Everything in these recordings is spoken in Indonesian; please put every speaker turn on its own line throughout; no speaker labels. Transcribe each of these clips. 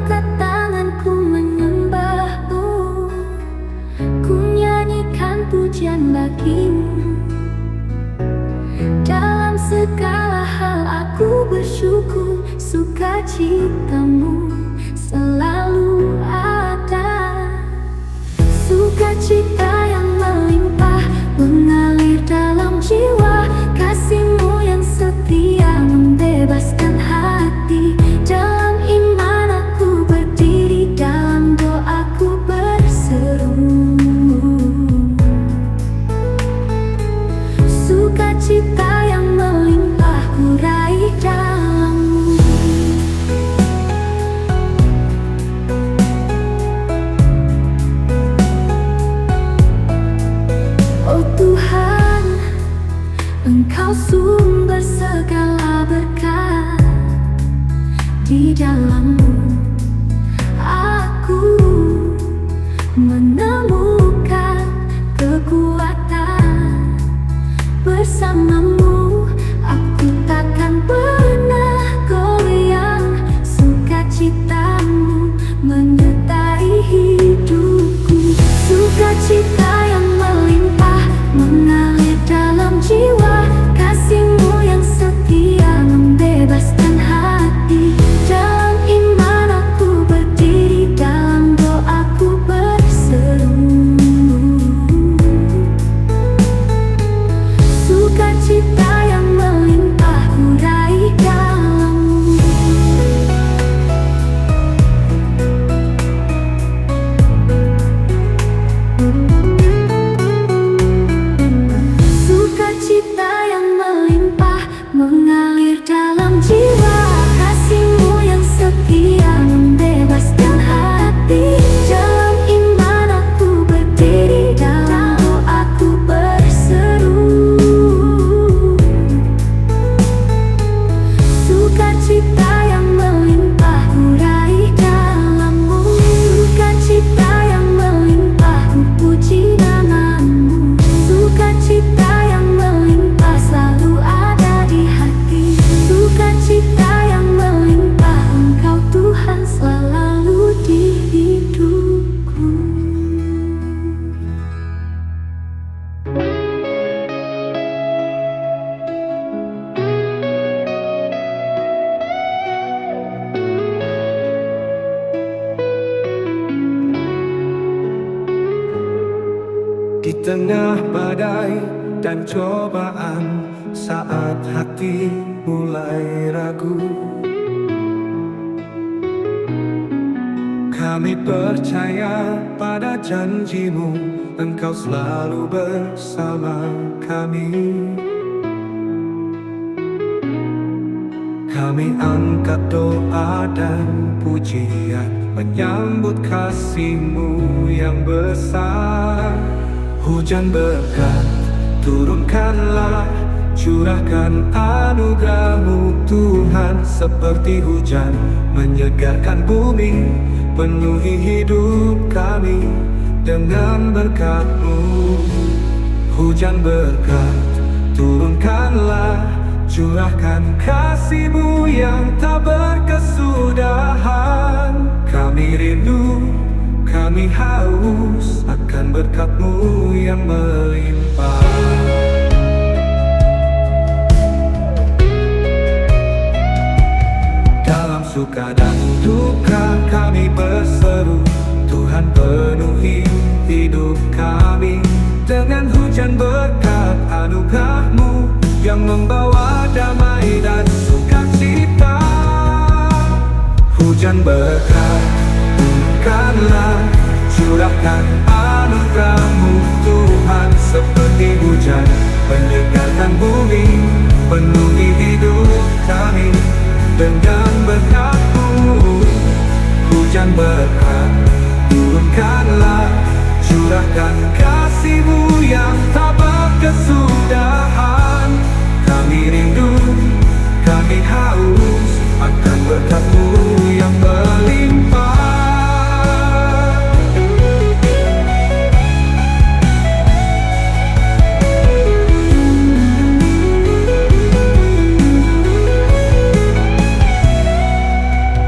angkat tanganku menyembahmu, ku nyanyikan pujian bagimu. Dalam segala hal aku bersyukur, sukacitamu selalu ada. Sukacita yang melimpah mengalir dalam jiwa, kasih-Mu yang setia membebaskan hati. Dalam iman aku berdiri, dalam doaku berseru. Sukacita yang melimpah ku raih dalam-Mu. Oh Tuhan, Engkau sumber segala berkat. Di dalam-Mu aku menemukan kekuatan. Bersama-Mu aku takkan pernah goyang. Sukacita-Mu menyertai hidupku. Sukacita yang melimpah mengalir dalam jiwa, kasih-Mu yang setia membebaskan hati. Dalam iman aku berdiri, dalam doaku berseru. Sukacita yang melimpah ku raih dalam-Mu. Sukacita yang melimpah mengalir dalam jiwa, kasih-Mu yang setia membebaskan hati. Dalam iman aku berdiri, dalam doaku berseru. Sukacita yang melimpah ku raih dalam-Mu. Sukacita yang melimpah ku puji nama-Mu. Sukacita yang melimpah selalu ada di hati. Sukacita yang melimpah, Engkau Tuhan selalu di hidupku.
Di tengah badai dan cobaan, saat hati mulai ragu, kami percaya pada janji-Mu, Engkau selalu bersama kami. Kami angkat doa dan pujian, menyambut kasih-Mu yang besar. Hujan berkat turunkanlah, curahkan anugerah-Mu Tuhan. Seperti hujan menyegarkan bumi, penuhi hidup kami dengan berkat-Mu. Hujan berkat turunkanlah, curahkan kasih-Mu yang tak berkesudahan. Kami rindu, kami haus akan berkat-Mu yang melimpah. Dalam suka dan duka kami berseru, Tuhan penuhi hidup kami dengan hujan berkat anugerah-Mu yang membawa damai dan sukacita. Hujan berkat turunkanlah, curahkan anugerah-Mu Tuhan. Seperti hujan menyegarkan bumi, penuhi hidup kami dengan berkat-Mu. Hujan berkat turunkanlah, curahkan kasih-Mu yang tak berkesudahan. Kami rindu, kami haus akan berkat-Mu yang melimpah.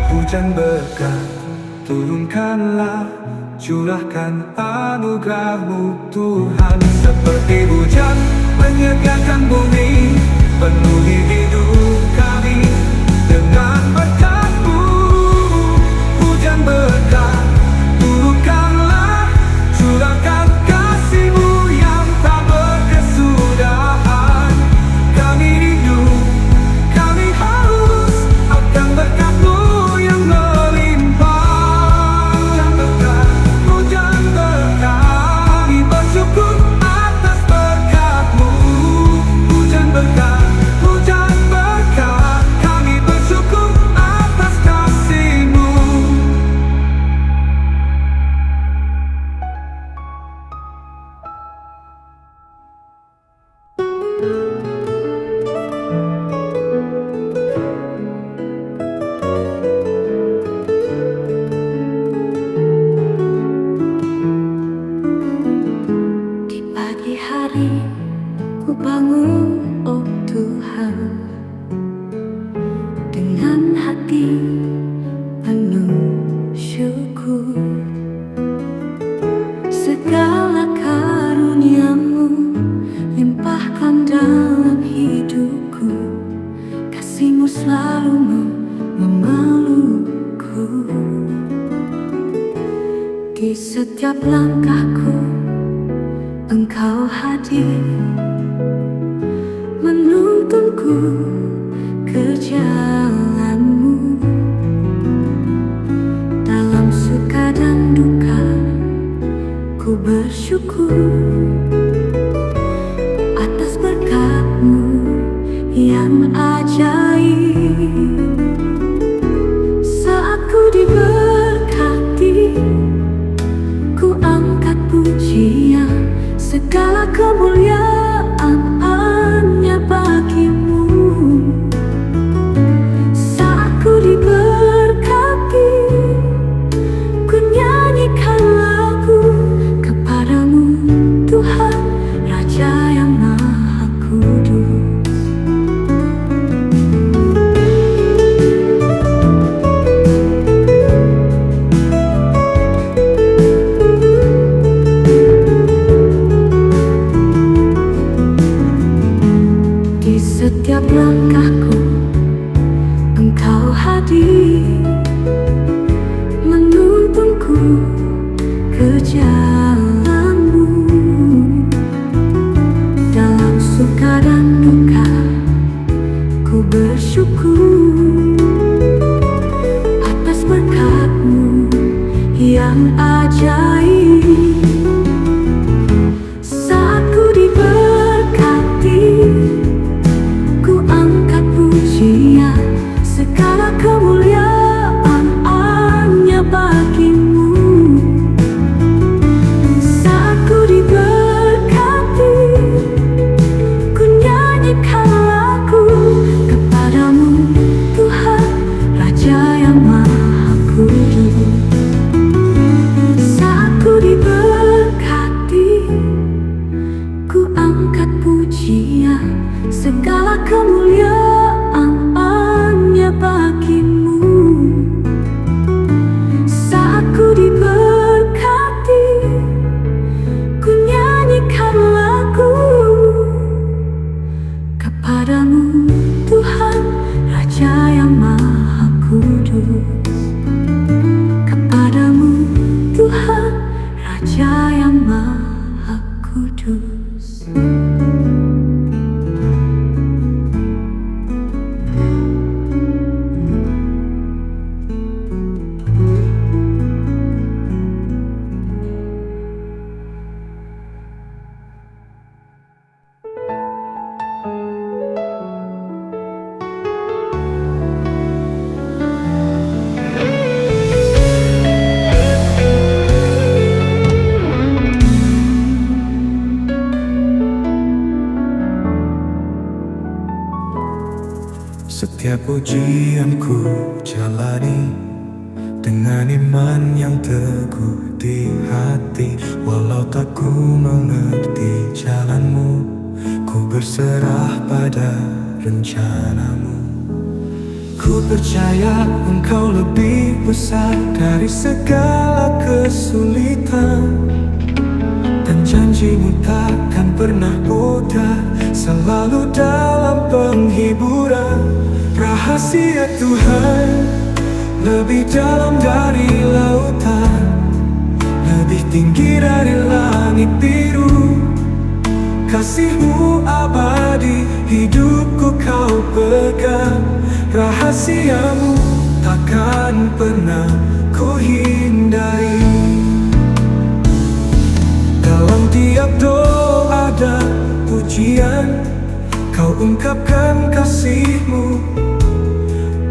Hujan berkat Turunkanlah, curahkan anugerah-Mu Tuhan. Seperti hujan menyediakan bumi, penuhi hidup kami dengan berkat-Mu. Hujan berkat, turunkanlah, curahkan kasih-Mu yang tak berkesudahan. Kami rindu, kami haus akan berkat-Mu yang melimpah. Hujan berkat, kami bersyukur atas berkat-Mu. Hujan berkat, kami bersyukur atas kasih-Mu.
Di pagi hari ku bangun, oh Tuhan, dengan hati penuh syukur. Segala karunia-Mu limpahkan dalam hidupku. Kasih-Mu selalu memelukku. Di setiap langkahku Engkau hadir, menuntunku ke jalan-Mu. Dalam suka dan duka ku bersyukur atas berkat-Mu yang ajaib. Saat ku diberkati, ku angkat pujian, segala kemuliaan hanya bagi-Mu. Saat ku diberkati, ku nyanyikan lagu kepadamu Tuhan, Raja yang Maha Kudus. Di setiap langkahku Engkau hadir, menuntunku ke jalan-Mu. Dalam suka dan duka ku bersyukur atas berkat-Mu yang ajaib. Saat ku diberkati, ku angkat pujian, segala kemuliaan hanya bagi-Mu. Saat ku diberkati, ku nyanyikan lagu kepadamu Tuhan, Raja yang Maha Kudus. Saat ku diberkati, ku angkat pujian, segala kemuliaan hanya bagi-Mu. Saat ku diberkati, ku nyanyikan lagu kepadamu Tuhan, Raja yang Maha Kudus. Kepadamu Tuhan, Raja yang Maha Kudus.
Setiap ujianku jalani dengan iman yang teguh di hati. Walau tak ku mengerti jalan-Mu, ku berserah pada rencana-Mu. Ku percaya Engkau lebih besar dari segala kesulitan, dan janji-Mu takkan pernah pudar, selalu dalam penghiburan. Rahasia Tuhan lebih dalam dari lautan, lebih tinggi dari langit biru. Kasih-Mu abadi, hidupku Kau pegang. Rahasia-Mu takkan pernah ku hindari. Dalam tiap doa dan pujian, Kau ungkapkan kasih-Mu.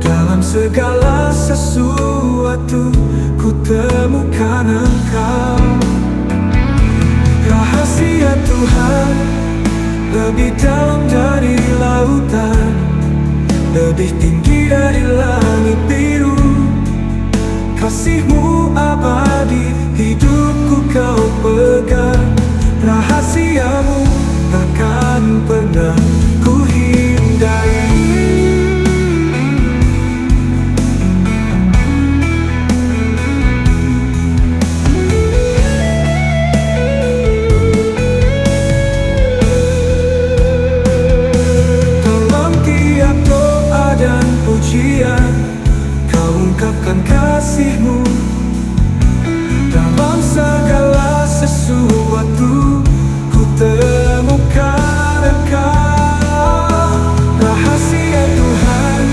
Dalam segala sesuatu ku temukan Engkau. Rahasia Tuhan lebih dalam dari lautan, lebih tinggi dari langit biru. Kasih-Mu abadi, hidupku Kau pegang. Rahasia-Mu takkan pernah ku hindari. Kau ungkapkan kasih-Mu. Dalam segala sesuatu ku temukan Engkau. Rahasia Tuhan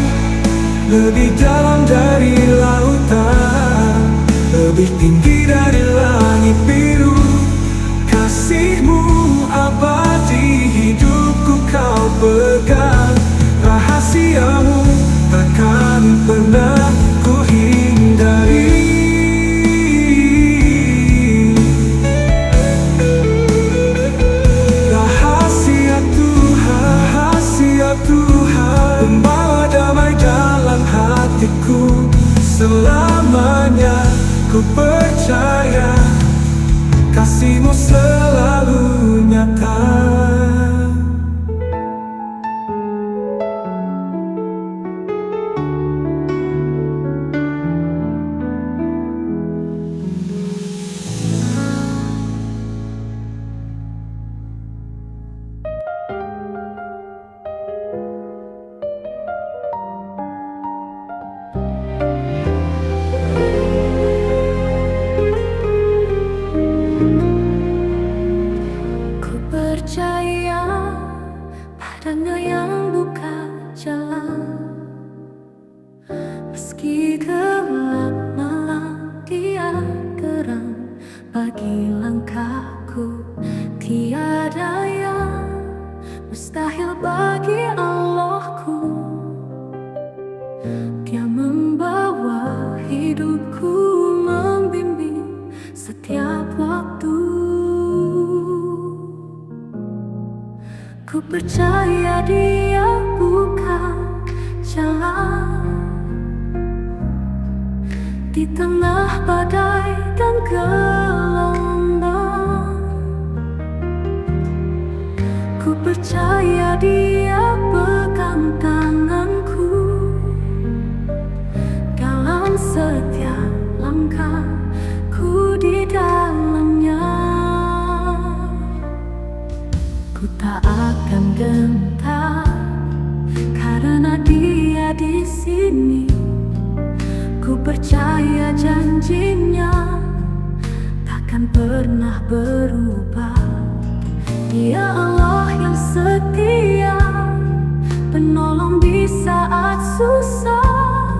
lebih dalam dari lautan, lebih tinggi dari langit biru. Kasih-Mu abadi, hidupku Kau pegang. Rahasia-Mu takkan pernah ku hindari. Rahasia Tuhan membawa damai dalam hatiku. Selamanya ku percaya kasih-Mu selalu nyata.
Percaya padanya yang buka jalan, meski gelap malam Dia terang bagi langkahku. Tiada yang mustahil bagi Allahku. Dia membawa hidupku, membimbing setiap waktu. Ku percaya Dia buka jalan di tengah badai dan gelombang. Ku percaya Dia pegang tanganku dalam setiap langkahku di dalamnya. Ku tak akan gentar karena Dia di sini. Ku percaya janjinya takkan pernah berubah. Dia Allah yang setia, penolong di saat susah.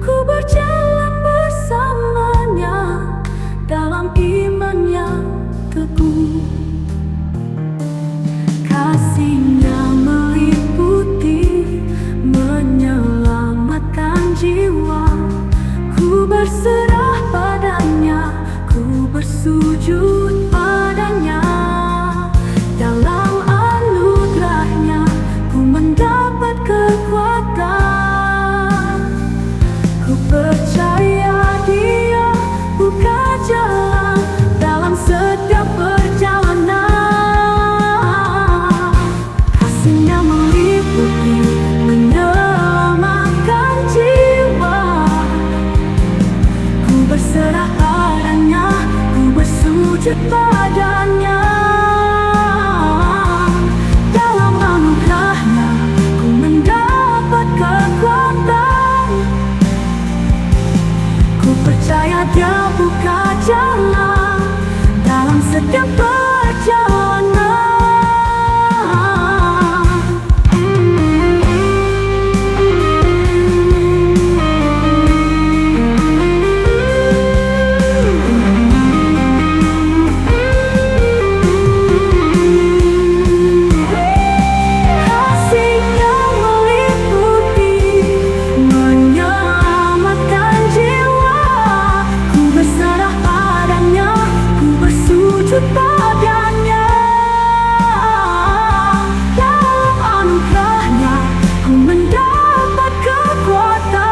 Ku berjalan bersamanya dalam iman yang teguh. Kasih-Nya meliputi, menyelamatkan jiwa. Ku berserah padanya, ku bersujud padanya. Dalam anugerah-Nya ku mendapat kekuatan. berserah padanya, ku bersujud padanya. Dalam anugerahnya ku mendapat kekuatan. Ku percaya Dia buka jalan dalam setiap perjalanan. Padanya, dalam anugerahnya ku mendapat kekuatan.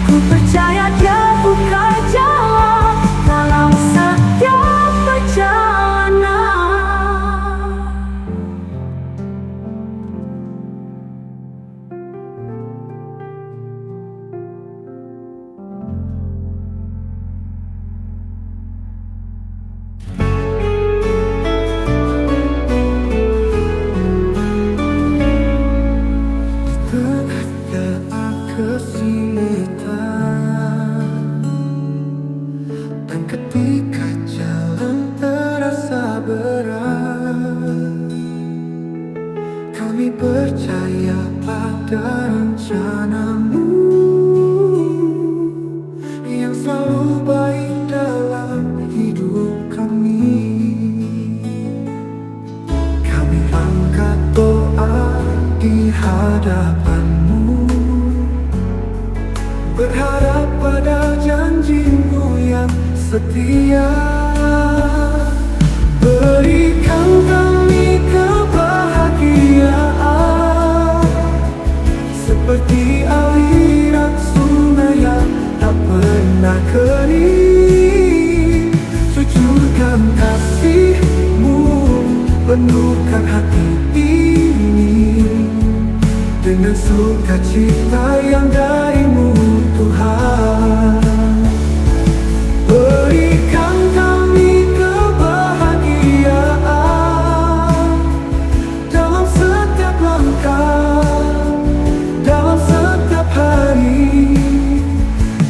Ku percaya Dia buka jalan dalam setiap perjalanan.
Kesulitan, dan ketika jalan terasa berat, kami percaya pada rencana-Mu yang selalu baik dalam hidup kami. Kami angkat doa di hadapan-Mu, berharap pada janji-Mu yang setia. Berikan kami kebahagiaan seperti aliran sungai yang tak pernah kering. Cucurkan kasih-Mu, penuhkan hati ini dengan sukacita yang dari-Mu, Tuhan. Berikan kami kebahagiaan dalam setiap langkah, dalam setiap hari.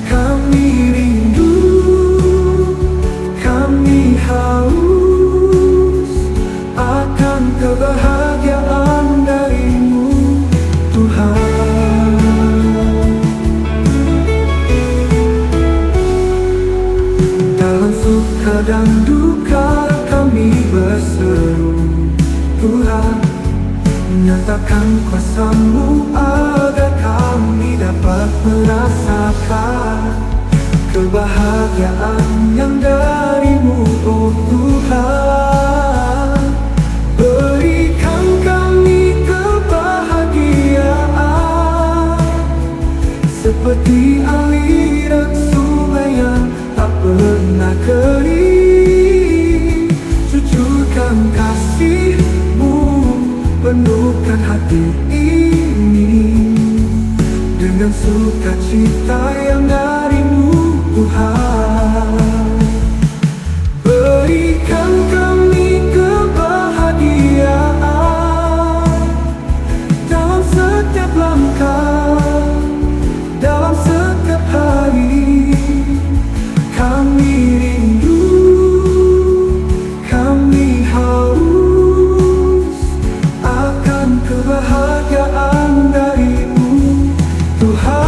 Kami rindu, kami haus akan kebahagiaan dari-Mu, Tuhan. Dalam suka dan duka kami berseru, Tuhan. Nyatakan kuasa-Mu agar kami dapat merasakan kebahagiaan yang dari-Mu, oh Tuhan. Berikan kami kebahagiaan seperti aliran sungai yang tak pernah kering. Cucurkan kasih-Mu, penuhkan hati ini dengan sukacita yang dari-Mu, Tuhan. Berikan kami kebahagiaan dalam setiap langkah, dalam setiap hari. Kami rindu, kami haus akan kebahagiaan dari-Mu, Tuhan.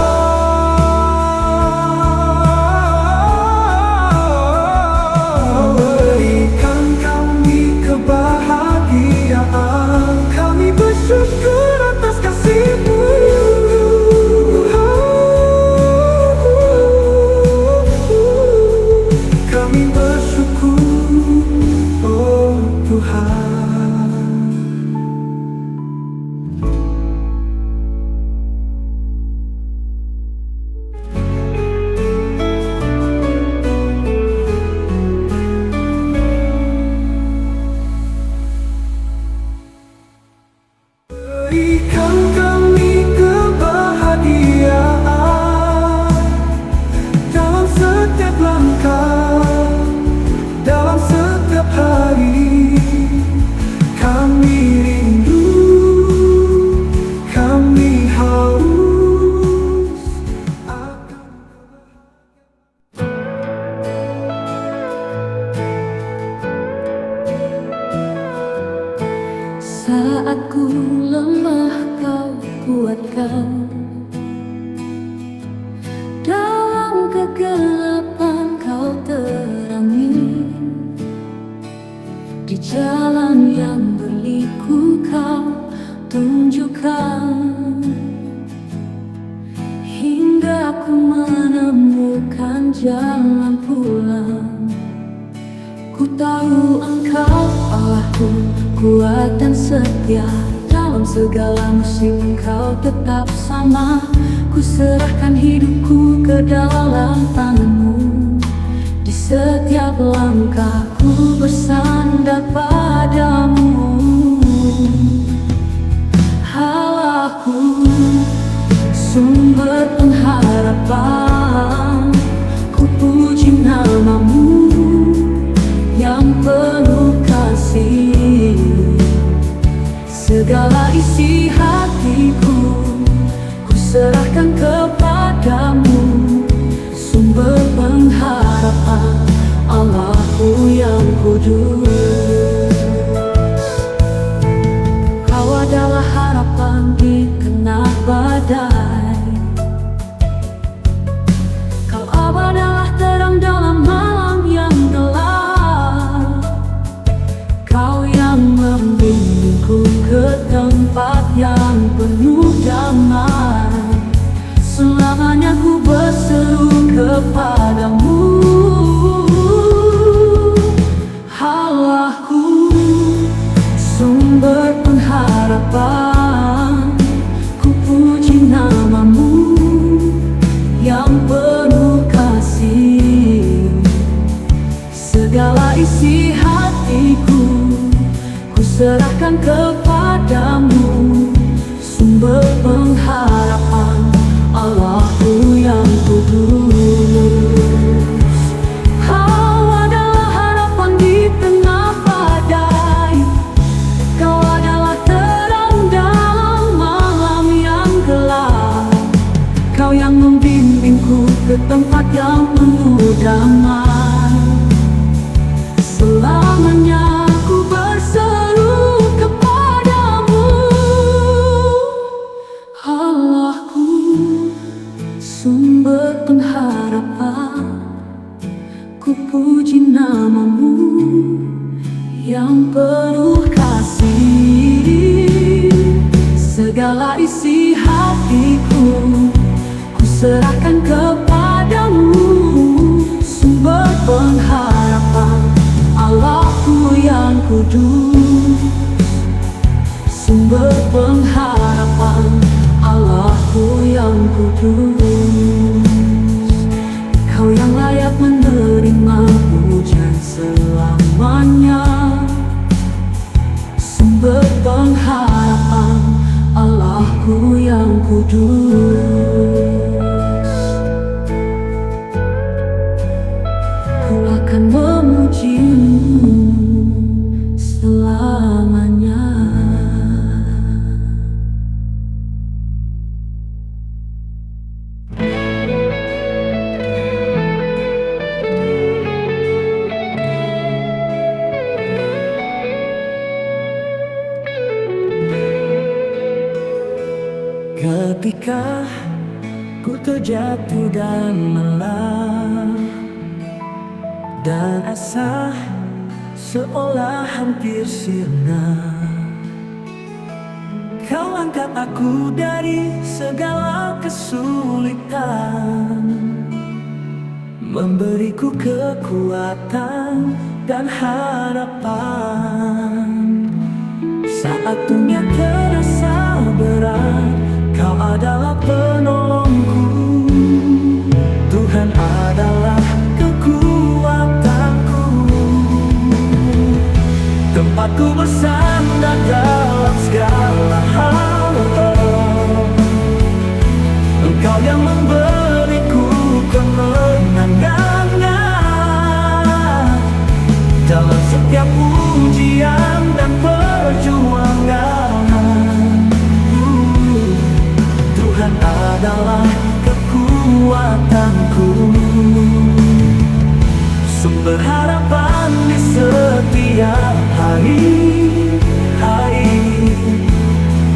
kegelapan kau terangi, di jalan yang berliku kau tunjukkan, hingga ku menemukan jalan pulang. Ku tahu Engkau Allahku, kuat dan setia. Dalam segala musim Engkau tetap sama. Ku serahkan hidupku ke dalam tangan-Mu. Di setiap langkahku bersandar padamu. Allahku, sumber pengharapan, ku puji nama-Mu yang penuh kasih. Segala isi hatiku ku serahkan kepadamu, sumber pengharapan, Allahku yang kudus. Kau adalah harapan di tengah badai. Kau adalah terang dalam malam yang gelap. Kau yang membimbingku ke tempat yang penuh damai. Selamanya ku berseru kepadamu. Allahku, sumber pengharapan, ku puji nama-Mu yang penuh kasih. Segala isi hatiku ku serahkan kepadamu, sumber pengharapan, Allahku yang kudus. Kau adalah harapan di tengah badai. Kau adalah terang dalam malam yang gelap. Kau yang membimbingku ke tempat yang penuh damai. Selamanya ku berseru kepadamu. Allahku, sumber pengharapan, ku puji nama-Mu yang penuh kasih. Segala isi hatiku ku serahkan kepadamu, sumber pengharapan, Allahku yang kudus. Sumber pengharapan, Allahku yang kudus. Kau yang layak menerima pujian selamanya. Sumber pengharapan, Allahku yang kudus. Ku akan memuji-Mu selamanya.
Ketika ku terjatuh dan lelah, dan asa seolah hampir sirna, Kau angkat aku dari segala kesulitan, memberiku kekuatan dan harapan. Saat dunia terasa berat, Kau adalah penolongku. Tuhan adalah kekuatanku, tempatku bersandar dalam segala hal. Engkau yang memberiku kemenangan dalam setiap ujian dan perjuangan. Tuhan adalah kekuatanku, sumber harapan di setiap hari.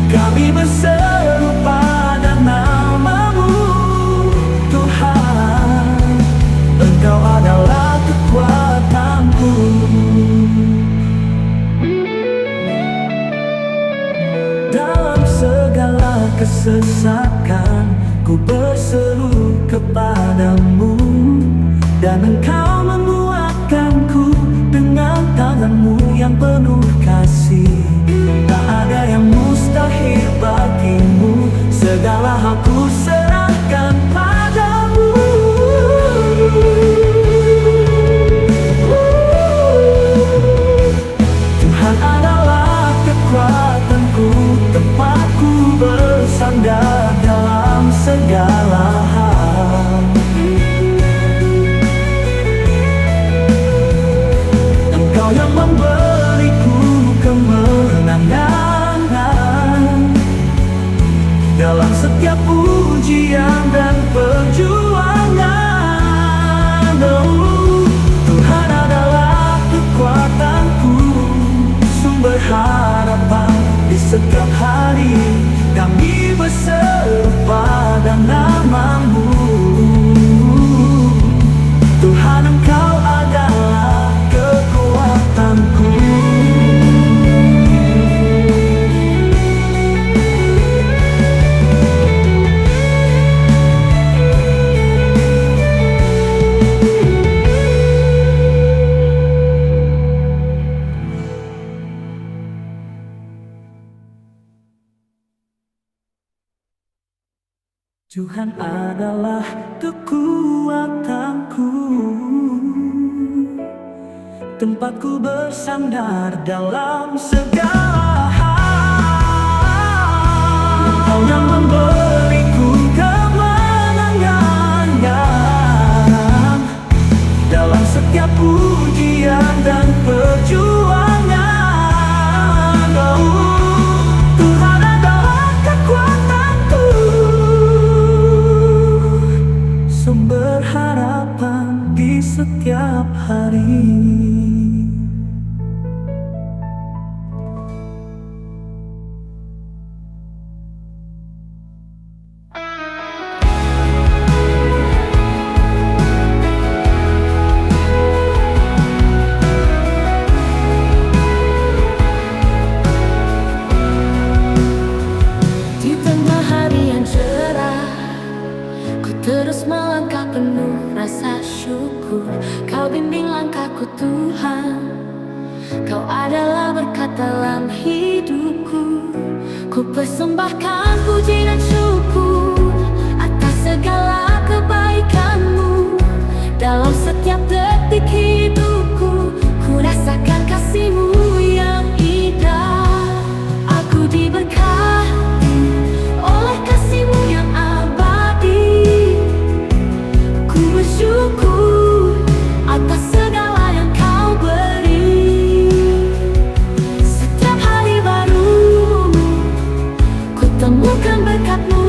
Kami berseru pada nama-Mu, Tuhan. Dan Engkau menguatkanku dengan tangan-Mu yang penuh kasih. Tak ada yang mustahil bagimu, segala hal ku serahkan padamu. Tuhan adalah kekuatanku, tempatku bersandar dalam segala hal. Engkau yang memberiku kemenangan dalam setiap ujian dan perjuangan. Oh, Tuhan adalah kekuatanku, sumber harapan di setiap hari. Kami berseru pada nama-Mu, Tuhan, Engkau adalah kekuatanku. Tuhan adalah kekuatanku, tempatku bersandar dalam segala hal. Engkau yang memberiku kemenangan dalam setiap ujian dan perjuangan. Oh, Tuhan adalah kekuatanku, sumber harapan di setiap hari.
Di tengah hari yang cerah, ku terus melangkah penuh rasa syukur. Kau bimbing langkahku Tuhan, Kau adalah berkat dalam hidupku. Ku persembahkan puji dan syukur atas segala kebaikan-Mu. Dalam setiap detik hidupku, ku rasakan kasih-Mu yang indah. Aku diberkati oleh kasih-Mu yang abadi. Ku bersyukur atas segala yang Kau beri. Setiap hari baru ku temukan berkat-Mu.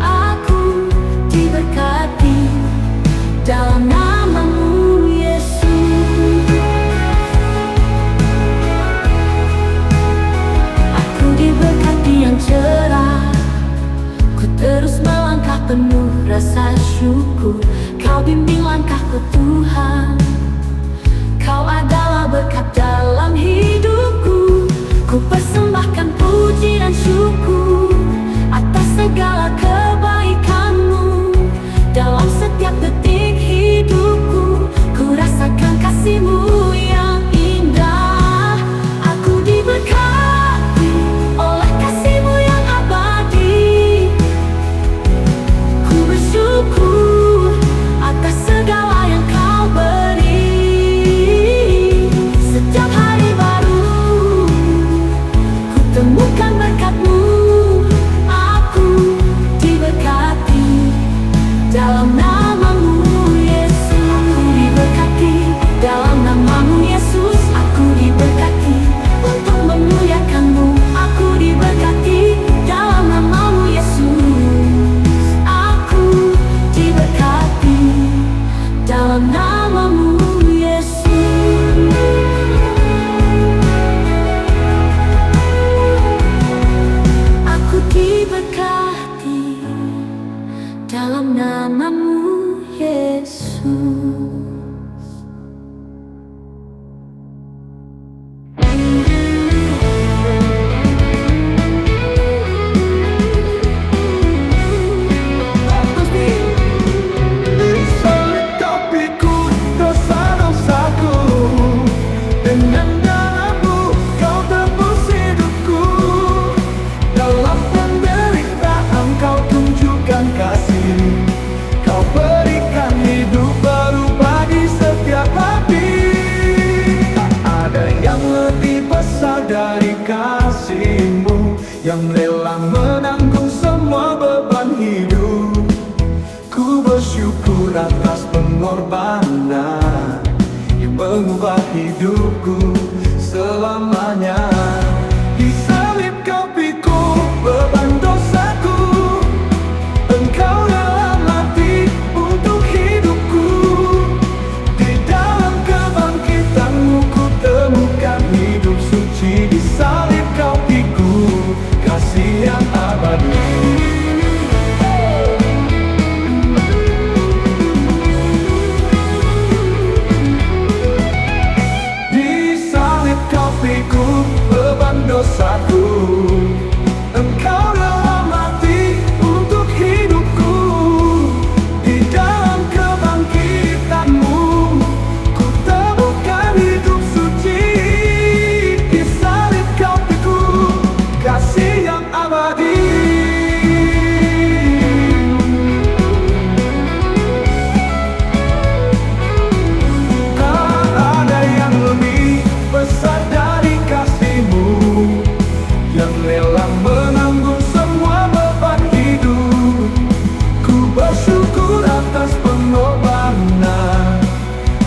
Aku diberkati dalam nama-Mu Yesus. Aku diberkati yang cerah, ku terus melangkah penuh rasa syukur. Kau bimbing langkahku Tuhan, Kau adalah berkat dalam hidupku. Ku persembahkan puji dan syukur atas segala kebaikan-Mu. Dalam setiap detik hidupku, ku rasakan kasih-Mu yang indah. Aku diberkati oleh kasih-Mu yang abadi. Ku bersyukur atas segala yang Kau beri. Setiap hari baru ku temukan berkat-Mu. Aku diberkati dalam nama-Mu Yesus. Aku diberkati dalam nama-Mu Yesus. Aku diberkati untuk memuliakan-Mu. Aku diberkati dalam nama-Mu Yesus. Aku diberkati dalam nama-Mu Yesus. Aku diberkati dalam nama-Mu Yesus.
Solid tapi
atas pengorbanan yang mengubah hidupku selamanya. Di salib kau pikul beban dosaku, engkau rela mati untuk hidupku. Di dalam kebangkitanmu ku temukan hidup suci. Di salib kau pikul kasih yang abadi. Pikul beban dosaku, engkau rela mati untuk hidupku. Di dalam kebangkitanmu ku temukan hidup suci. Di salib kau pikul kasih yang abadi. Tak ada yang lebih besar dari kasih-Mu yang rela menanggung semua beban hidup. Ku bersyukur atas pengorbanan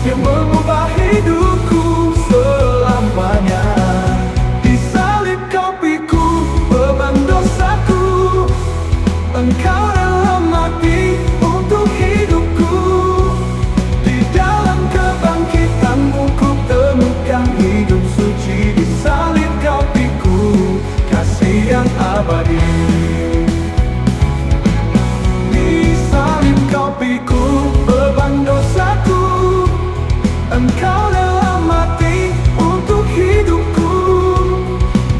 yang mengubah hidupku selamanya. Di salib kau pikul beban dosaku, engkau rela mati untuk hidupku. Di dalam kebangkitanmu ku temukan hidup suci. Di salib kau pikul kasih yang abadi. Di salib kau pikul beban dosaku, engkau rela mati untuk hidupku.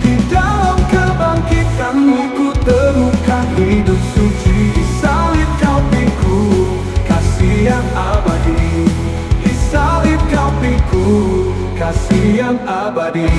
Di dalam kebangkitanmu ku temukan hidup suci. Di salib kau pikul kasih yang abadi. Di salib kau pikul kasih yang abadi.